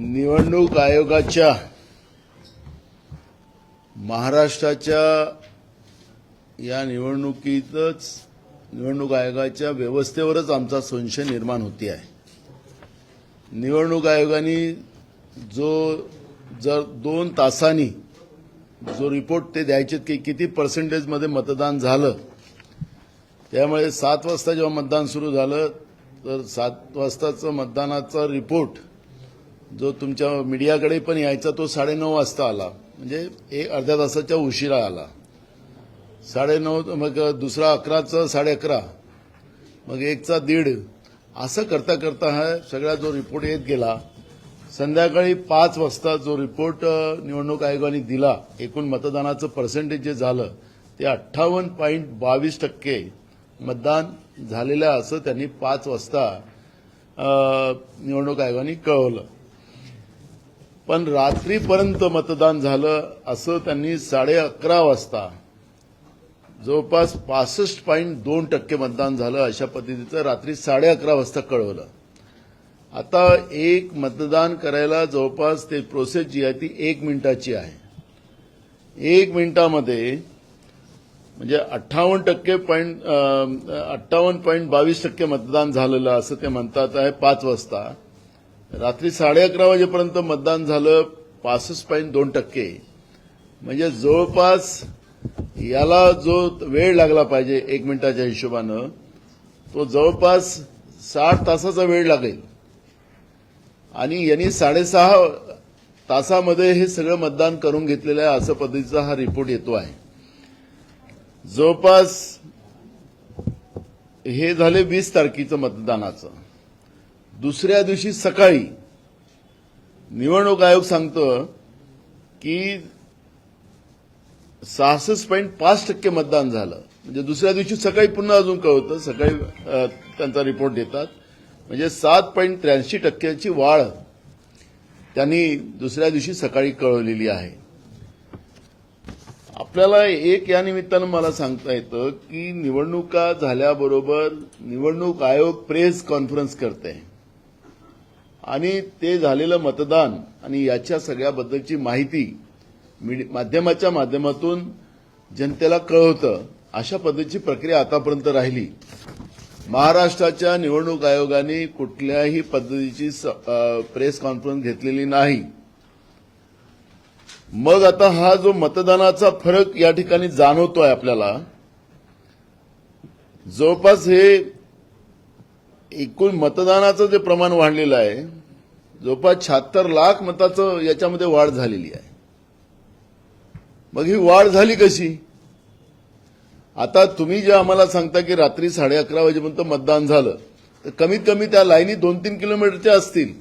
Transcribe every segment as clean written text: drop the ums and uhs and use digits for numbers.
निवडणूक आयोगाच्या महाराष्ट्राच्या या निवडणुकीतच निवडणूक आयोगाच्या व्यवस्थेवरच आमचा संशय निर्माण होते आहे। निवडणूक आयोगाने जर 2 तासांनी जो रिपोर्ट ते द्यायचे की किती पर्सेंटेज मध्ये मतदान झालं, त्यामुळे 7 वाजता जेव्हा मतदान सुरू झालं तर 7 वाजताचा मतदानाचा रिपोर्ट जो तुमच्या मीडियाकडे पण यायचा तो 9:30 वाजता आला, म्हणजे अर्ध्या तासाच्या उशिरा आला। 9:30 मग दुसरा 11चा 11:30, मग 1चा 1:30 असं करता करता हा सगळा जो रिपोर्ट येत गेला। संध्याकाळी 5 वाजता जो रिपोर्ट निवडणूक आयोगाने दिला, एकूण मतदानाचं पर्सेंटेज जे झालं ते 58.22% मतदान झालेलं असं त्यांनी 5 वाजता निवडणूक आयोगाने कळवलं। पण रात्रीपर्यंत मतदान झालं असं त्यांनी 11:30 वाजता जवळपास 65.2% मतदान झालं अशा पद्धतीचं रात्री 11:30 वाजता कळवलं। आता एक मतदान करायला जवळपास ते प्रोसेस जी आहे ती 1 मिनिटाची आहे। 1 मिनिटामध्ये म्हणजे 58.22% मतदान झालेलं असं ते म्हणतात आहे 5 वाजता। रात्री 11:30 वाजेपर्यंत मतदान झालं 65.2%, म्हणजे जवळपास याला जो वेळ लागला पाहिजे 1 मिनिटाच्या हिशोबानं तो जवळपास 60 तासाचा वेळ लागेल, आणि यांनी 6.5 तासामध्ये हे सगळं मतदान करून घेतलेलं आहे असं पद्धतीचा हा रिपोर्ट येतो आहे। जवळपास हे झाले 20 तारखेचं मतदानाचं। दुसऱ्या दिवशी सकाळी निवडणूक आयोग सांगतं की 66.5% मतदान झालं, म्हणजे दुसऱ्या दिवशी सकाळी पुन्हा अजून कळवतं, सकाळी त्यांचा रिपोर्ट देतात, म्हणजे 7.83% वाढ त्यांनी दुसऱ्या दिवशी सकाळी कळवलेली आहे। आपल्याला एक या निमित्तानं मला सांगता येतं की निवडणुका झाल्याबरोबर निवडणूक आयोग प्रेस कॉन्फरन्स करते आणि ते झालेलं मतदान आणि याच्या सगळ्याबद्दलची माहिती माध्यमाच्या माध्यमातून जनतेला कळवतं। अशा पद्धतीची प्रक्रिया आतापर्यंत राहिली। महाराष्ट्राच्या निवडणूक आयोगाने कुठल्याही पद्धतीची प्रेस कॉन्फरन्स घेतलेली नाही। मग आता हा जो मतदानाचा फरक या ठिकाणी जाणवतोय आपल्याला, जवळपास हे एकूण मतदानाचं जे प्रमाण वाढलेलं आहे, जवळपास 76 लाख मताचं याच्यामध्ये वाढ झालेली आहे। मग ही वाढ झाली कशी? आता तुम्ही जे आम्हाला सांगता की रात्री 11:30 वाजेपर्यंत मतदान झालं, तर कमीत कमी त्या लाईनी 2-3 किलोमीटरच्या असतील,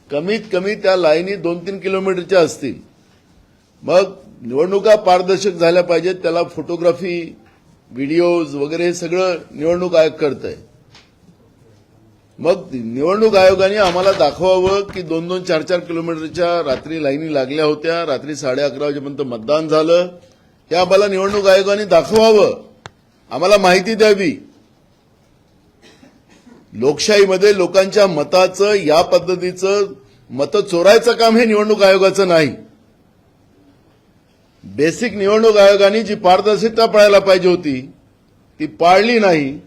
कमीत कमी त्या लाईनी 2-3 किलोमीटरच्या असतील। मग निवडणुका पारदर्शक झाल्या पाहिजेत, त्याला फोटोग्राफी, व्हिडिओज वगैरे हे सगळं निवडणूक आयोग करतंय। मग निवडणूक आयोगाने आम्हाला दाखवावं की 2-2, 4-4 किलोमीटरच्या रात्री लाईनी लागल्या होत्या, रात्री 11:30 वाजेपर्यंत मतदान झालं, हे आम्हाला निवडणूक आयोगाने दाखवावं, आम्हाला माहिती द्यावी। लोकशाहीमध्ये लोकांच्या मताचं या पद्धतीचं मतं चोरायचं काम हे निवडणूक आयोगाचं नाही। बेसिक निवडणूक आयोगाने जी पारदर्शकता पाळायला पाहिजे होती ती पाळली नाही।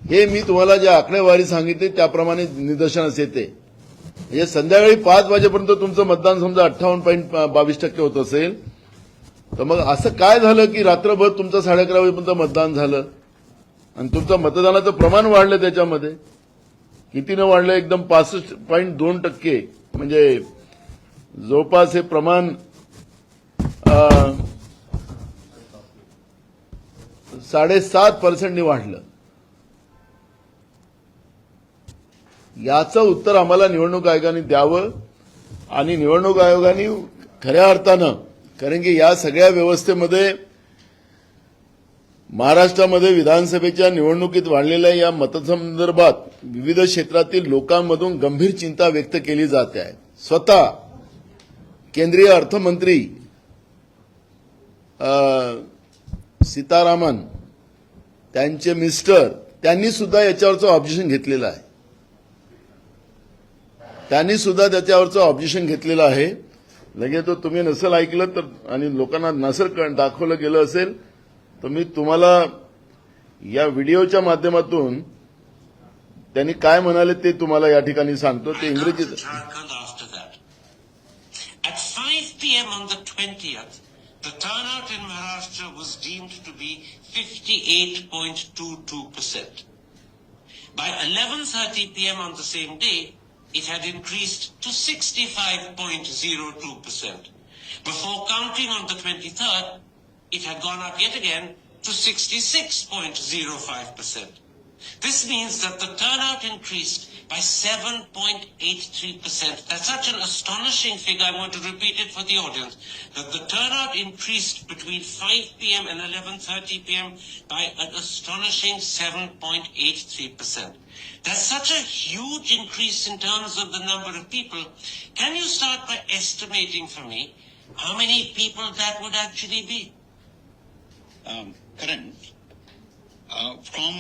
हे मी तुम्हाला जे आकडेवारी सांगितली त्याप्रमाणे निदर्शनास येते। म्हणजे संध्याकाळी 5 वाजेपर्यंत तुमचं मतदान समजा 58.22% होत असेल, तर मग असं काय झालं की रात्रभर तुमचं 11:30 वाजेपर्यंत मतदान झालं आणि तुमचं मतदानाचं प्रमाण वाढलं? त्याच्यामध्ये कितीनं वाढलं? एकदम 65.2%, म्हणजे जवळपास हे प्रमाण 7.5% वाढलं। याचं उत्तर आम्हाला निवडणूक आयोगाने द्यावं, आणि निवडणूक आयोगाने खऱ्या अर्थानं, कारण की या सगळ्या व्यवस्थेमध्ये महाराष्ट्रामध्ये विधानसभेच्या निवडणुकीत वाढलेल्या या मतसंदर्भात विविध क्षेत्रातील लोकांमधून गंभीर चिंता व्यक्त केली जाते आहे। स्वतः केंद्रीय अर्थमंत्री सीतारामन, त्यांचे मिस्टर, त्यांनी सुद्धा याच्यावरचं ऑब्जेक्शन घेतलेलं आहे। त्यांनी सुद्धा त्याच्यावरचं ऑब्जेक्शन घेतलेलं आहे. लगेच तो तुम्ही नसेल ऐकलं तर आणि लोकांना नसेल दाखवलं गेलं असेल तर मी तुम्हाला या व्हिडिओच्या माध्यमातून त्यांनी काय म्हणाले ते तुम्हाला या ठिकाणी सांगतो. ते इंग्रजीत. At 5 p.m. on the 20th, the turnout in Maharashtra was deemed to be 58.22%. By 11:30 p.m. on the same day, it had increased to 65.02%. Before counting on the 23rd, it had gone up yet again to 66.05%. This means that the turnout increased by 7.83%. That's such an astonishing figure, I'm going to repeat it for the audience, that the turnout increased between 5 p.m. and 11:30 p.m. by an astonishing 7.83%. That's such a huge increase in terms of the number of people. Can you start by estimating for me how many people that would actually be? Karan, from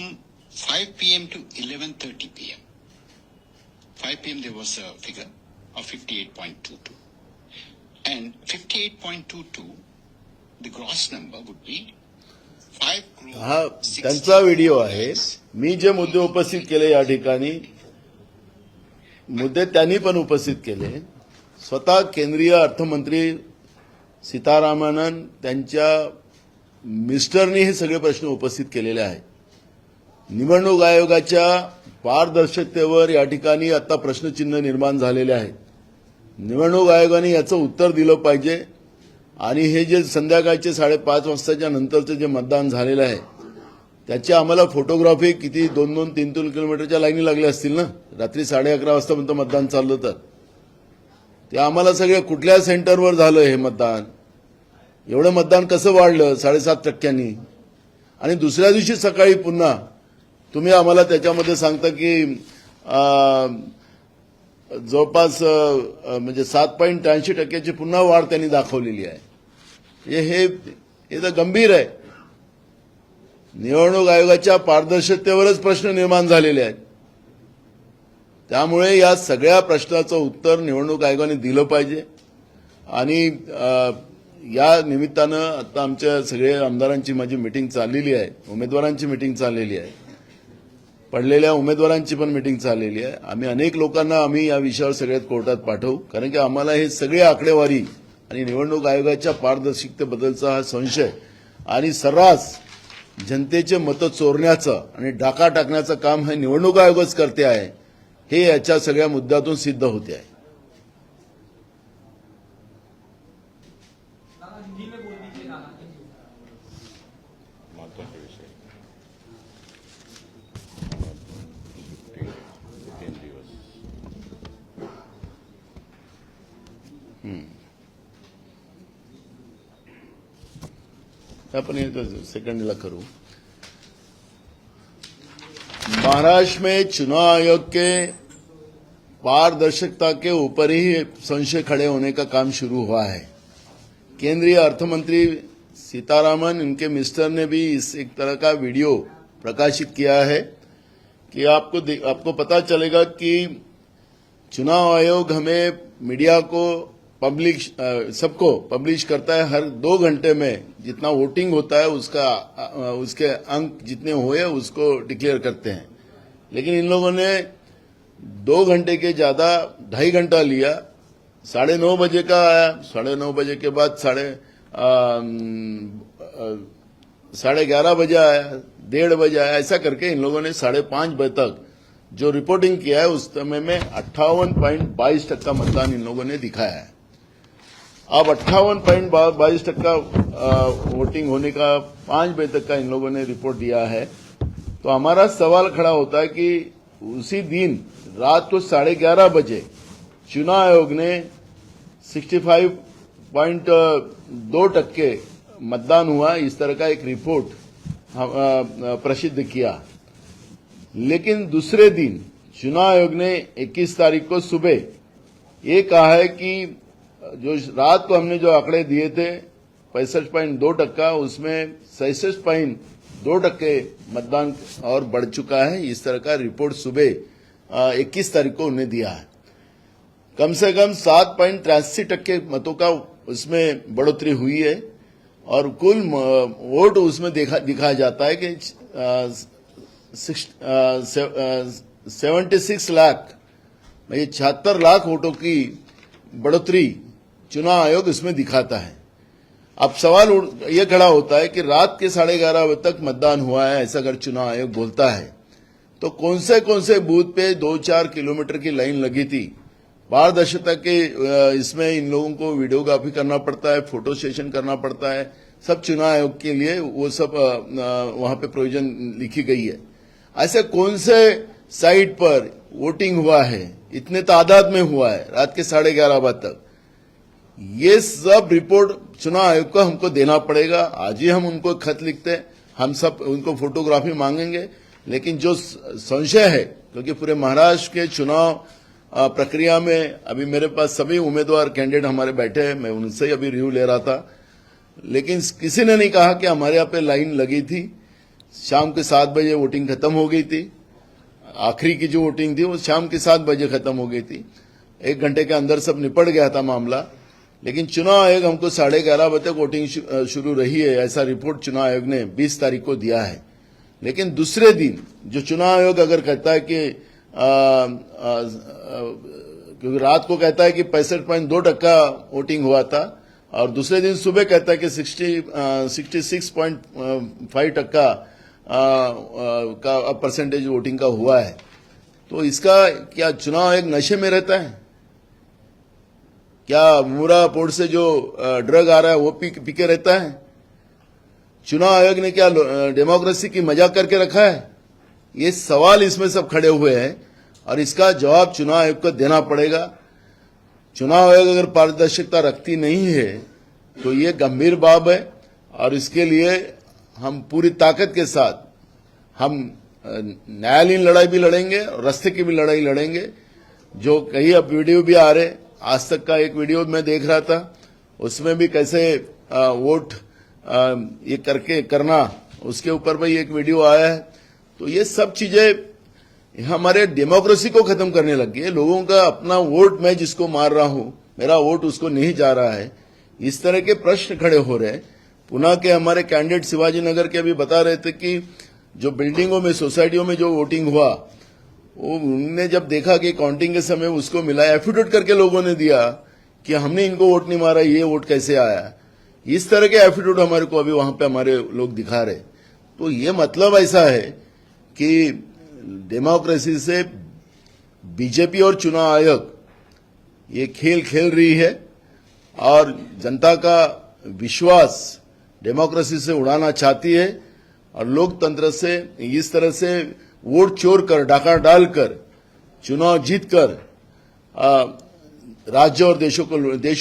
5 p.m. to 11:30 p.m. 5 p.m. there was a figure of 58.22. And 58.22, the gross number would be 5 crore. हा त्यांचा video आहे. मी जे मुद्दे उपस्थित केले या ठिकाणी मुद्दे त्यांनी पण उपस्थित केले. स्वतः केंद्रीय अर्थमंत्री सीतारामन त्यांच्या मिस्टरनी हे सगळे प्रश्न उपस्थित केलेले आहेत. निवडणूक आयोगाच्या पारदर्शकतेवर या ठिकाणी आता प्रश्नचिन्ह निर्माण झालेले आहेत. निवडणूक आयोगाने याचं उत्तर दिलं पाहिजे आणि हे जे संध्याकाळचे 5:30 वाजताच्या नंतरचं जे मतदान झालेलं आहे त्याची आम्हाला फोटोग्राफी किती 2-3 किलोमीटरच्या लाईनी लागल्या असतील ना. रात्री 11:30 वाजतापर्यंत मतदान चाललं तर ते आम्हाला सगळे कुठल्या सेंटरवर झालं हे मतदान, एवढं मतदान कसं वाढलं 7.5%. आणि दुसऱ्या दिवशी सकाळी पुन्हा तुम्ही आम्हाला त्याच्यामध्ये सांगता की जवळपास म्हणजे 7.83% पुन्हा वाढ त्यांनी दाखवलेली आहे. हे तर गंभीर आहे. निवडणूक आयोगाच्या पारदर्शकतेवरच प्रश्न निर्माण झालेले आहेत. त्यामुळे या सगळ्या प्रश्नाचं उत्तर निवडणूक आयोगाने दिलं पाहिजे. आणि या निमित्तानं आता आमच्या सगळे आमदारांची माझी मीटिंग चाललेली आहे, उमेदवारांची मीटिंग चाललेली आहे, पडलेल्या उमेदवारांची पण मीटिंग चाललेली आहे. आम्ही अनेक लोकांना या विषयावर सगळ्यात कोर्टात पाठवू, कारण की आम्हाला हे सगळे आकडेवारी आणि निवडणूक आयोगाच्या पारदर्शकतेबद्दलचा हा संशय आणि सर्रास जनतेचे मतं चोरण्याचं आणि डाका टाकण्याचं काम हे निवडणूक आयोगच करते आहे हे याच्या सगळ्या मुद्द्यातून सिद्ध होते आहे. अपन सेकंडला करूं. महाराष्ट्र में चुनाव आयोग के पारदर्शिता के ऊपर ही संशय खड़े होने का काम शुरू हुआ है. केंद्रीय अर्थमंत्री सीतारामन इनके मिस्टर ने भी इस एक तरह का वीडियो प्रकाशित किया है कि आपको पता चलेगा कि चुनाव आयोग हमें मीडिया को पब्लिक सबको पब्लिश करता है. हर 2 घंटे में जितना वोटिंग होता है उसके अंक जितने हुए उसको डिक्लेयर करते हैं. लेकिन इन लोगों ने 2 घंटे के ज्यादा 2.5 घंटा लिया. 9:30 बजे का आया. 9:30 बजे के बाद 11:30 बजे आया, 1:30 बजे आया. ऐसा करके इन लोगों ने 5:30 बजे तक जो रिपोर्टिंग किया है उस समय में 58.22% मतदान इन लोगों ने दिखाया है. अब 58.22% वोटिंग होने का 5 बजे तक का इन लोगों ने रिपोर्ट दिया है. तो हमारा सवाल खड़ा होता है कि उसी दिन रात को 11:30 बजे चुनाव आयोग ने 65.2% मतदान हुआ इस तरह का एक रिपोर्ट प्रसिद्ध किया. लेकिन दूसरे दिन चुनाव आयोग ने 21 तारीख को सुबह ये कहा है कि जो रात को हमने जो आंकड़े दिए थे 65.2%, उसमें 66.2% मतदान और बढ़ चुका है. इस तरह का रिपोर्ट सुबह 21 तारीख को उन्हें दिया है. कम से कम 7.83% मतों का उसमें बढ़ोतरी हुई है और कुल वोट उसमें दिखाया जाता है कि 76 लाख, ये 76 लाख वोटों की बढ़ोतरी चुनाव आयोग इसमें दिखाता है। अब सवाल यह खड़ा होता है कि रात के 11:30 बजे तक मतदान हुआ है, ऐसा अगर चुनाव आयोग बोलता है तो कौन से बूथ पे 2-4 किलोमीटर की लाइन लगी थी। पारदर्शिता के इसमें इन लोगों को वीडियोग्राफी करना पड़ता है, फोटो सेशन करना पड़ता है, सब चुनाव आयोग के लिए वो सब वहां पे प्रोविजन लिखी गई है। ऐसे कौन से साइट पर वोटिंग हुआ है, इतने तादाद में हुआ है रात के 11:30 बजे तक, ये सब रिपोर्ट चुनाव आयोग को हमको देना पड़ेगा। आज ही हम उनको खत लिखते हैं, हम सब उनको फोटोग्राफी मांगेंगे। लेकिन जो संशय है, क्योंकि पूरे महाराष्ट्र के चुनाव प्रक्रिया में अभी मेरे पास सभी उम्मीदवार कैंडिडेट हमारे बैठे हैं, मैं उनसे ही अभी रिव्यू ले रहा था, लेकिन किसी ने नहीं कहा कि हमारे यहाँ पे लाइन लगी थी, शाम के 7 बजे वोटिंग खत्म हो गई थी। आखिरी की जो वोटिंग थी वो शाम के 7 बजे खत्म हो गई थी, 1 घंटे के अंदर सब निपट गया था मामला। लेकिन चुनाव आयोग हमको 11:30 बजे तक वोटिंग शुरू रही है, ऐसा रिपोर्ट चुनाव आयोग ने 20 तारीख को दिया है। लेकिन दूसरे दिन जो चुनाव आयोग अगर कहता है कि क्योंकि रात को कहता है कि 65.2% वोटिंग हुआ था और दूसरे दिन सुबह कहता है कि 66.5% का परसेंटेज वोटिंग का हुआ है, तो इसका क्या चुनाव आयोग नशे में रहता है? क्या मुरा पोर्ट से जो ड्रग आ रहा है वो पी के रहता है? चुनाव आयोग ने क्या डेमोक्रेसी की मजाक करके रखा है? ये सवाल इसमें सब खड़े हुए हैं और इसका जवाब चुनाव आयोग को देना पड़ेगा। चुनाव आयोग अगर पारदर्शिता रखती नहीं है तो ये गंभीर बात है और इसके लिए हम पूरी ताकत के साथ हम न्यायालयीन लड़ाई भी लड़ेंगे और रास्ते की भी लड़ाई लड़ेंगे। जो कई अब वीडियो भी आ रहे, आज तक का एक वीडियो मैं देख रहा था, उसमें भी कैसे वोट ये करके करना, उसके ऊपर भी एक वीडियो आया है। तो ये सब चीजें हमारे डेमोक्रेसी को खत्म करने लग गई है। लोगों का अपना वोट, मैं जिसको मार रहा हूं, मेरा वोट उसको नहीं जा रहा है, इस तरह के प्रश्न खड़े हो रहे हैं। पुणे के हमारे कैंडिडेट शिवाजी नगर के अभी बता रहे थे कि जो बिल्डिंगों में, सोसाइटियों में जो वोटिंग हुआ, वो उन्होंने जब देखा कि काउंटिंग के समय उसको मिला, एफिडेविट करके लोगों ने दिया कि हमने इनको वोट नहीं मारा, ये वोट कैसे आया। इस तरह के एफिडेविट हमारे को अभी वहां पे हमारे लोग दिखा रहे। तो ये मतलब ऐसा है कि डेमोक्रेसी से बीजेपी और चुनाव आयोग ये खेल खेल रही है और जनता का विश्वास डेमोक्रेसी से उड़ाना चाहती है और लोकतंत्र से इस तरह से वोट चोर कर, डाका डालकर, चुनाव जीतकर राज्य और देश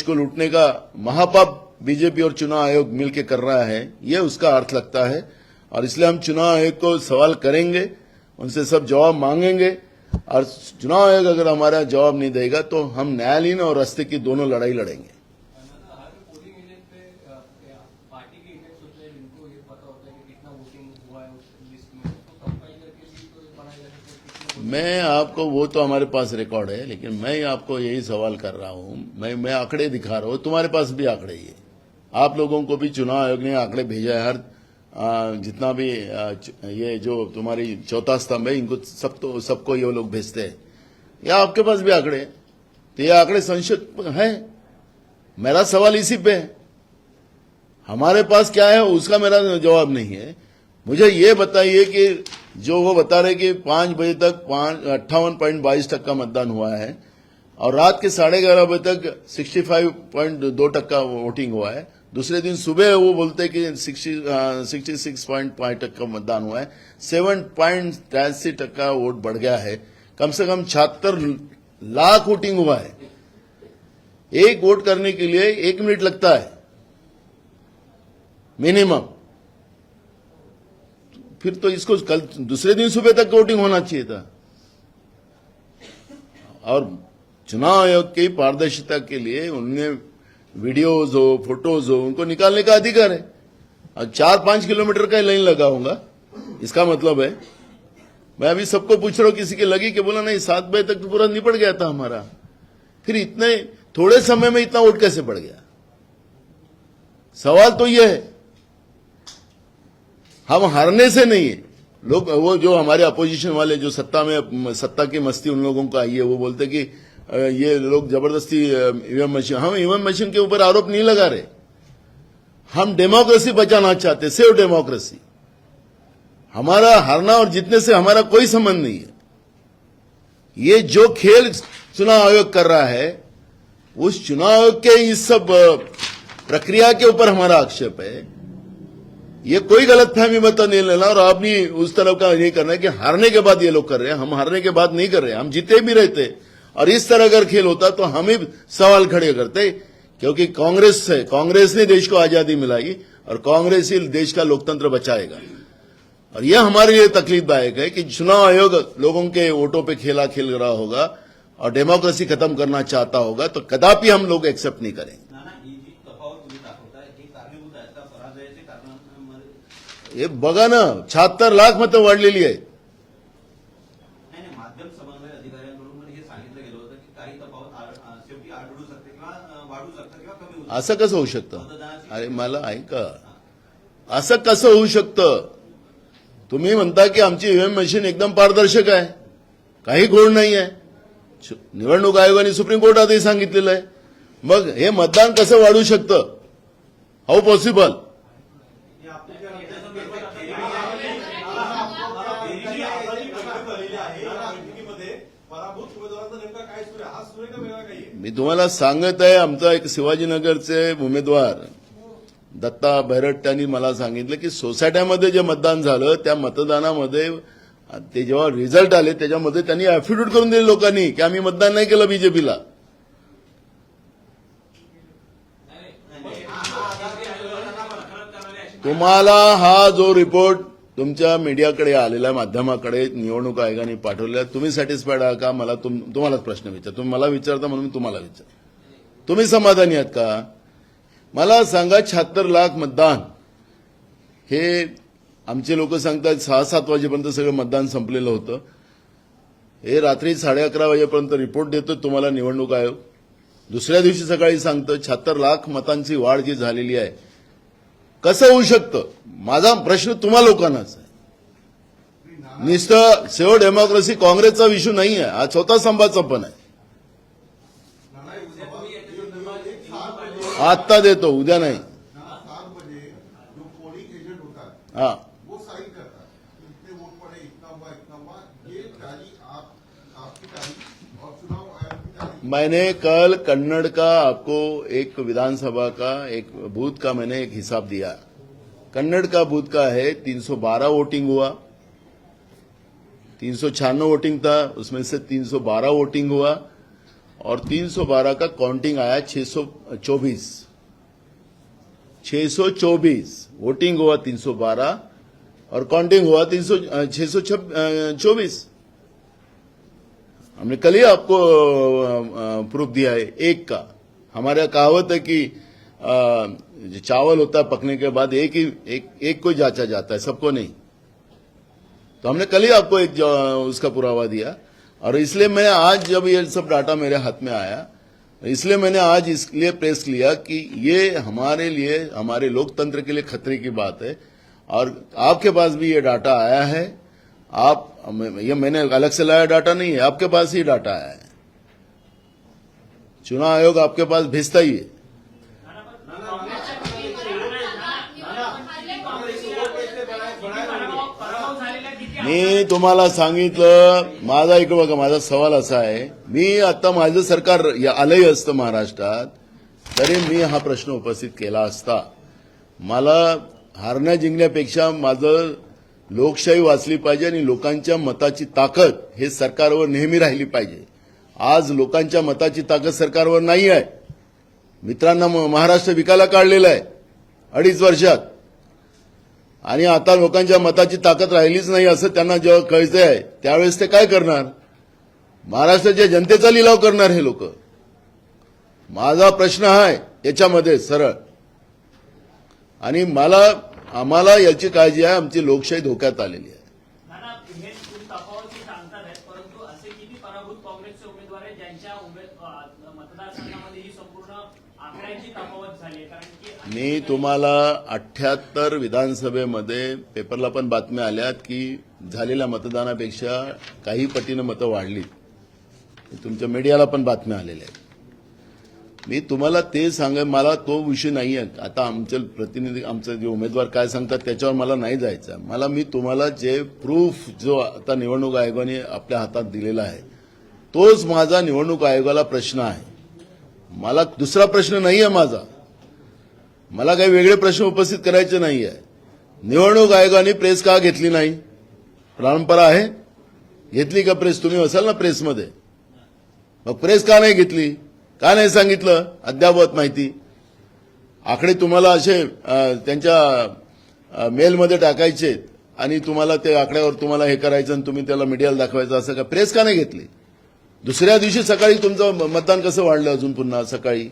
को लूटने का महापाप बीजेपी और चुनाव आयोग मिलकर कर रहा है, ये उसका अर्थ लगता है। और इसलिए हम चुनाव आयोग को सवाल करेंगे, उनसे सब जवाब मांगेंगे और चुनाव आयोग अगर हमारा जवाब नहीं देगा तो हम न्यायालयीन और रास्ते की दोनों लड़ाई लड़ेंगे। मैं आपको, वो तो हमारे पास रिकॉर्ड है, लेकिन मैं आपको यही सवाल कर रहा हूं, मैं आंकड़े दिखा रहा हूं, तुम्हारे पास भी आंकड़े ही है, आप लोगों को भी चुनाव आयोग ने आंकड़े भेजा है। हर जितना भी ये जो तुम्हारी चौथा स्तंभ है, इनको सबको ये लोग भेजते हैं, या आपके पास भी आंकड़े, तो ये आंकड़े संशोधित है। मेरा सवाल इसी पे है, हमारे पास क्या है उसका मेरा जवाब नहीं है। मुझे ये बताइए कि जो वो बता रहे कि 5 बजे तक 58.22% मतदान हुआ है और रात के 11:30 बजे तक 65.2% वोटिंग हुआ है, दूसरे दिन सुबह वो बोलते कि 66.5% मतदान हुआ है, 7.83% वोट बढ़ गया है, कम से कम 76 लाख वोटिंग हुआ है। एक वोट करने के लिए 1 मिनट लगता है मिनिमम, फिर तो इसको कल दूसरे दिन सुबह तक वोटिंग होना चाहिए था। और चुनाव आयोग की पारदर्शिता के लिए उन्हें वीडियोज हो, फोटोज हो, उनको निकालने का अधिकार है। और 4-5 किलोमीटर का लाइन लगाऊंगा, इसका मतलब है, मैं अभी सबको पूछ रहा हूं, किसी की लगी कि बोला नहीं 7 बजे तक तो पूरा निपट गया था हमारा, फिर इतने थोड़े समय में इतना वोट कैसे बढ़ गया? सवाल तो यह है, हम हारने से नहीं है। लोग वो जो हमारे अपोजिशन वाले जो सत्ता की मस्ती उन लोगों को आई है, वो बोलते कि ये लोग जबरदस्ती ईवीएम मशीन, हम ईवीएम मशीन के ऊपर आरोप नहीं लगा रहे। हम डेमोक्रेसी बचाना चाहते, सेव डेमोक्रेसी। हमारा हारना और जीतने से हमारा कोई संबंध नहीं है। ये जो खेल चुनाव आयोग कर रहा है, उस चुनाव आयोग के इस सब प्रक्रिया के ऊपर हमारा आक्षेप है। ये कोई गलतफहमी मत नहीं लेना और आप नहीं उस तरफ का नहीं करना है कि हारने के बाद ये लोग कर रहे हैं। हम हारने के बाद नहीं कर रहे हैं, हम जीते भी रहते। और इस तरह अगर खेल होता तो हम ही सवाल खड़े करते, क्योंकि कांग्रेस ने देश को आजादी मिलाई और कांग्रेस ही देश का लोकतंत्र बचाएगा। और यह हमारे लिए तकलीफदायक है कि चुनाव आयोग लोगों के वोटों पे खेल रहा होगा और डेमोक्रेसी खत्म करना चाहता होगा, तो कदापि हम लोग एक्सेप्ट नाही करेंगे। हे बघा ना, 76 लाख मतं वाढलेली आहे। माध्यम समन्वय अधिकाऱ्यांकडून हे सांगितलं गेलं होतं की काही तफावत शेवटी आढळू शकते किंवा वाढू शकतं किंवा कमी होऊ शकतं। असं कसं होऊ शकतं? अरे मला ऐका, असं कसं होऊ शकतं? तुम्ही म्हणता की आमची ईव्हीएम मशीन एकदम पारदर्शक आहे, काही घोळ नाही आहे। निवडणूक आयोगाने सुप्रीम कोर्टातही सांगितलेलं आहे। मग हे मतदान कसं वाढू शकतं? How possible? मी तुम्हाला सांगत आहे, आमचा एक शिवाजीनगरचे उमेदवार दत्ता भैरट यांनी मला सांगितलं की सोसायट्यामध्ये जे मतदान झालं त्या मतदानामध्ये ते जेव्हा रिझल्ट आले त्याच्यामध्ये त्यांनी अॅफिडेव्हिट करून दिले लोकांनी की आम्ही मतदान नाही केलं बीजेपीला। तुम्हाला हा जो रिपोर्ट तुमच्या मीडियाकडे आलेला, माध्यमाकडे निवडणूक आयोगाने पाठवलेला, तुम्ही सॅटिस्फाईड आहात का? मला तुम्हालाच प्रश्न विचार, तुम्ही मला विचारता म्हणून मी तुम्हाला विचार, तुम्ही समाधानी आहात का? मला सांगा, 76 लाख मतदान हे आमचे लोक सांगतात 6-7 वाजेपर्यंत सगळं मतदान संपलेलं होतं। हे रात्री 11:30 वाजेपर्यंत रिपोर्ट देतो तुम्हाला निवडणूक आयोग, दुसऱ्या दिवशी सकाळी सांगतं 76 लाख मतांची वाढ जी झालेली आहे, कसं होऊ शकतं? माझा प्रश्न तुम्हा लोकांनाच आहे। नुसतं सेव डेमोक्रेसी काँग्रेसचा विषय नाही आहे, हा स्वतः संभाचा पण आहे। आत्ता देतो, उद्या नाही। हाँ, मैंने कल कन्नड़ का आपको एक विधानसभा का एक बूथ का मैंने एक हिसाब दिया। कन्नड़ का बूथ का है 312 वोटिंग हुआ, 396 वोटिंग था, उसमें से 312 वोटिंग हुआ और 312 का काउंटिंग आया 624 वोटिंग हुआ 312 और काउंटिंग हुआ 624। हमने कल ही आपको प्रूफ दिया है एक का। हमारा कहावत है कि चावल होता है पकने के बाद एक को जांचा जाता है, सबको नहीं। तो हमने कल ही आपको एक उसका पुरावा दिया और इसलिए मैं आज जब ये सब डाटा मेरे हाथ में आया, इसलिए मैंने आज इसलिए प्रेस लिया कि ये हमारे लिए, हमारे लोकतंत्र के लिए खतरे की बात है। और आपके पास भी ये डाटा आया है, ये मैंने अलग से लाया डाटा नहीं है, आपके पास ही डाटा आया है। चुनाव आयोग आपके पास भेजता ही है। मी तुम्हाला सांगितलं, माझा इकडे बघा, माझा सवाल असा आहे, मी आता माझं सरकार आलंही असतं महाराष्ट्रात तरी मी हा प्रश्न उपस्थित केला असता। मला हारण्या जिंकण्यापेक्षा माझं लोकशाही वाचली पाहिजे आणि लोकांच्या मताची ताकद हे सरकारवर नेहमी राहिली पाहिजे। आज लोकांच्या मताची ताकद सरकारवर नाही आहे। मित्रांना महाराष्ट्र विकायला काढलेला आहे 2.5 वर्षात आणि आता लोकांच्या मताची ताकद राहिलीच नाही असं त्यांना जेव्हा कळतंय त्यावेळेस ते काय करणार? महाराष्ट्राच्या जनतेचा लिलाव करणार हे लोक। माझा प्रश्न आहे याच्यामध्ये सरळ, आणि आम्हाला याची काळजी आहे, आमची लोकशाही धोक्यात आलेली आहे। परंतु असे किती पराभूत काँग्रेसचे उमेदवार उमेदवार आहेत ज्यांच्या मतदारसंघामध्ये ही संपूर्ण आकड्यांची तफावत झाली आहे. कारण की मी तुम्हाला 78 विधानसभेमध्ये पेपरला पण बातम्या आल्यात की झालेल्या मतदानापेक्षा काही पटीनं मतं वाढली. तुमच्या मीडियाला पण बातम्या आलेल्या आहेत. मी तुम्हाला ते सांगा, मला तो विषय नाही आहे. आता आमचे प्रतिनिधी, आमचे जे उमेदवार काय सांगतात त्याच्यावर मला नाही जायचं. मला मी तुम्हाला जे प्रूफ जो आता निवडणूक आयोगाने आपल्या हातात दिलेला आहे तोच माझा निवडणूक आयोगाला प्रश्न आहे. मला दुसरा प्रश्न नाही आहे माझा. मला काही वेगळे प्रश्न उपस्थित करायचे नाही आहे. निवडणूक आयोगाने प्रेस का घेतली नाही? परंपरा आहे, घेतली का प्रेस? तुम्ही असाल ना प्रेसमध्ये, मग प्रेस का नाही घेतली? का नाही सांगितलं अद्यावत माहिती? आकडे तुम्हाला असे त्यांच्या मेलमध्ये टाकायचे आणि तुम्हाला ते आकड्यावर तुम्हाला हे करायचं आणि तुम्ही त्याला मीडियाला दाखवायचं, असं का प्रेस का नाही घेतली? दुसऱ्या दिवशी सकाळी तुमचं मतदान कसं वाढलं? अजून पुन्हा सकाळी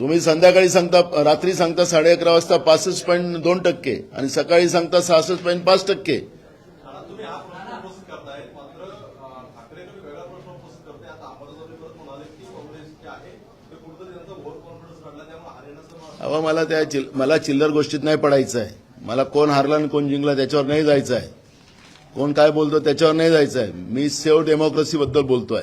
तुम्ही संध्याकाळी सांगता, रात्री सांगता 11:30 वाजता 65.2% आणि सकाळी सांगता 66.5%. आता तुम्ही हा प्रश्न उपस्थित करताय, मात्र ठाकरे तुम्ही वेगळा प्रश्न उपस्थित करताय. आता अंबादासोबत परत म्हणाले की काँग्रेस जे आहे ते कुठेतरी त्यांचा ओव्हर कॉन्फिडन्स काढला, त्यामुळे हरियाणाचं अहो, मला चिल्लर गोष्टीत नाही पडायचं आहे. मला कोण हारला आणि कोण जिंकला त्याच्यावर नाही जायचं आहे. कोण काय बोलतो त्याच्यावर नाही जायचं आहे. मी सेव्ह डेमोक्रेसी बद्दल बोलतोय.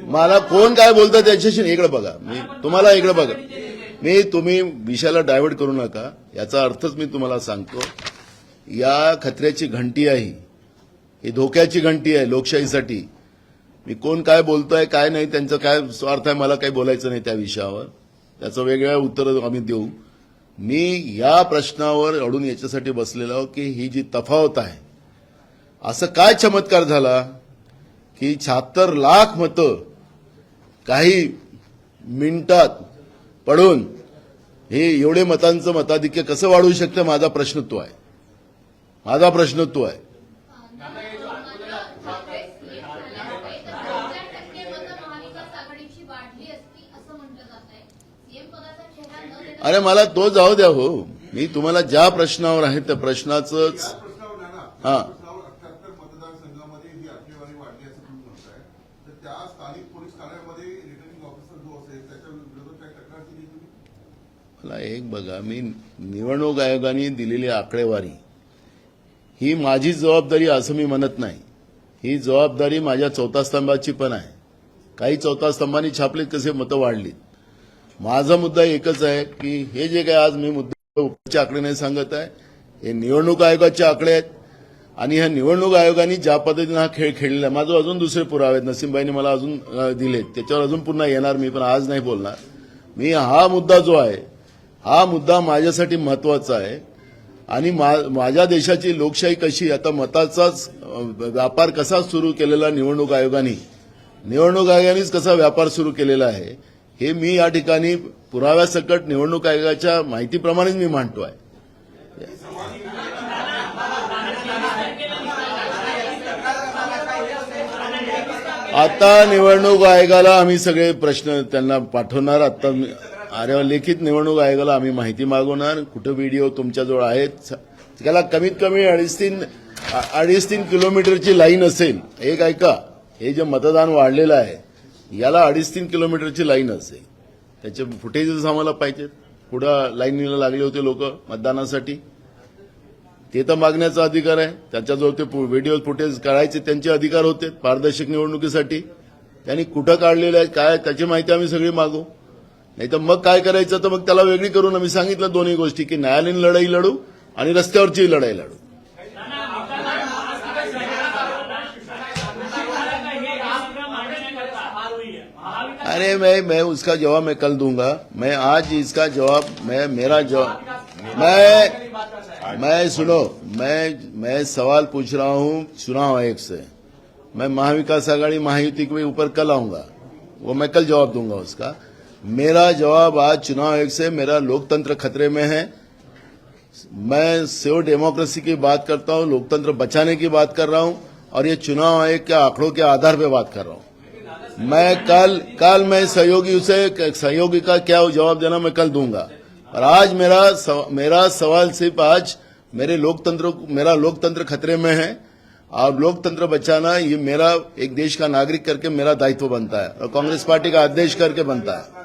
मला कोण काय बोलतं त्याच्याशी इकडे बघा. मी तुम्हाला इकडे बघा. तुम्ही विषयाला डायव्हर्ट करू नका. याचा अर्थच मी तुम्हाला सांगतो. या खतऱ्याची घंटी आहे, ही धोक्याची घंटी आहे लोकशाहीसाठी. मी कोण काय बोलतोय काय नाही त्यांचं काय स्वार्थ आहे मला काही बोलायचं नाही त्या विषयावर. त्याचं वेगळं उत्तर आम्ही देऊ. मी या प्रश्नावर अडून याच्यासाठी बसलेलो की ही जी तफावत आहे, असं काय चमत्कार झाला की 76 लाख मतं काही मिनिटात पडून हे एवढे मतांचं मताधिक्य कसं वाढवू शकतं? माझा प्रश्न तो आहे. माझा प्रश्न तो आहे. अरे मला तो जाऊ द्या हो. मी तुम्हाला ज्या प्रश्नावर आहे त्या प्रश्नाचंच हा मतदारसंघामध्ये ही आकडेवारी वाढली असं तुम्ही म्हणताय, तर त्या स्थानिक पोलीस ठाण्यामध्ये रिटर्निंग ऑफिसर जो असेल त्याच्या विरोधात काय तक्रार केली तुम्ही? मला एक बघा, मी निवडणूक आयोगाने दिलेली आकडेवारी ही माझी जबाबदारी असं मी म्हणत नाही. ही जबाबदारी माझ्या चौथा स्तंभाची पण आहे. काही चौथा स्तंभांनी छापलीत कसे मतं वाढलीत. माझा मुद्दा एकच आहे की हे जे काय आज मी मुद्दे उपचे आकडे नाही सांगत आहे, हे निवडणूक आयोगाचे आकडे आहेत. आणि ह्या निवडणूक आयोगाने ज्या पद्धतीने हा खेळ खेळलेला आहे, माझं अजून दुसरे पुरावे आहेत, नसीमबाईंनी मला अजून दिलेत, त्याच्यावर अजून पुन्हा येणार मी, पण आज नाही बोलणार मी. हा मुद्दा जो आहे हा मुद्दा माझ्यासाठी महत्वाचा आहे. आणि माझ्या देशाची लोकशाही कशी, आता मताचाच व्यापार कसा सुरू केलेला निवडणूक आयोगानेच कसा व्यापार सुरू केलेला आहे हे मी या ठिकाणी पुराव्यासकट निवडणूक आयोगाच्या माहितीप्रमाणेच मी मांडतो आहे. आता निवडणूक आयोगाला आम्ही सगळे प्रश्न त्यांना पाठवणार. आता अरे लिखित निवडणूक आयोगाला आम्ही माहिती मागवणार. कुठं व्हिडिओ तुमच्याजवळ आहेत, त्याला कमीत कमी 2.5-3 किलोमीटरची लाईन असेल. एक ऐका, हे जे मतदान वाढलेलं आहे याला 2.5-3 किलोमीटरची लाईन असेल. त्याचे फुटेजेस आम्हाला पाहिजेत. पुढं लाईनीला लागले होते लोक मतदानासाठी, ते तर मागण्याचा अधिकार आहे. त्याच्याजवळ ते व्हिडिओ फुटेज काढायचे त्यांचे अधिकार होते पारदर्शक निवडणुकीसाठी. त्यांनी कुठं काढलेलं आहे काय त्याची माहिती आम्ही सगळी मागू. नाही तर मग काय करायचं, तर मग त्याला वेगळी करून आम्ही सांगितलं दोन्ही गोष्टी की न्यायालयीन लढाई लढू आणि रस्त्यावरची लढाई लढू. अरे मैं उसका जवाब मैं कल दूंगा. मैं आज इसका जवाब मेरा जवाब मैं सुनो, मैं सवाल पूछ रहा हूं चुनाव आयोग से. मैं महाविकास आघाड़ी महायुति के ऊपर कल आऊंगा, वो मैं कल जवाब दूंगा उसका. मेरा जवाब आज चुनाव आयोग से, मेरा लोकतंत्र खतरे में है. मैं सेव डेमोक्रेसी की बात करता हूं, लोकतंत्र बचाने की बात कर रहा हूं और ये चुनाव आयोग के आंकड़ों के आधार पे बात कर रहा हूं. मैं कल मैं सहयोगी का क्या जवाब देना मैं कल दूंगा. और आज मेरा सवाल सिर्फ आज मेरा लोकतंत्र खतरे में है. और लोकतंत्र बचाना ये मेरा एक देश का नागरिक करके मेरा दायित्व बनता है और कांग्रेस पार्टी का अध्यक्ष करके बनता है।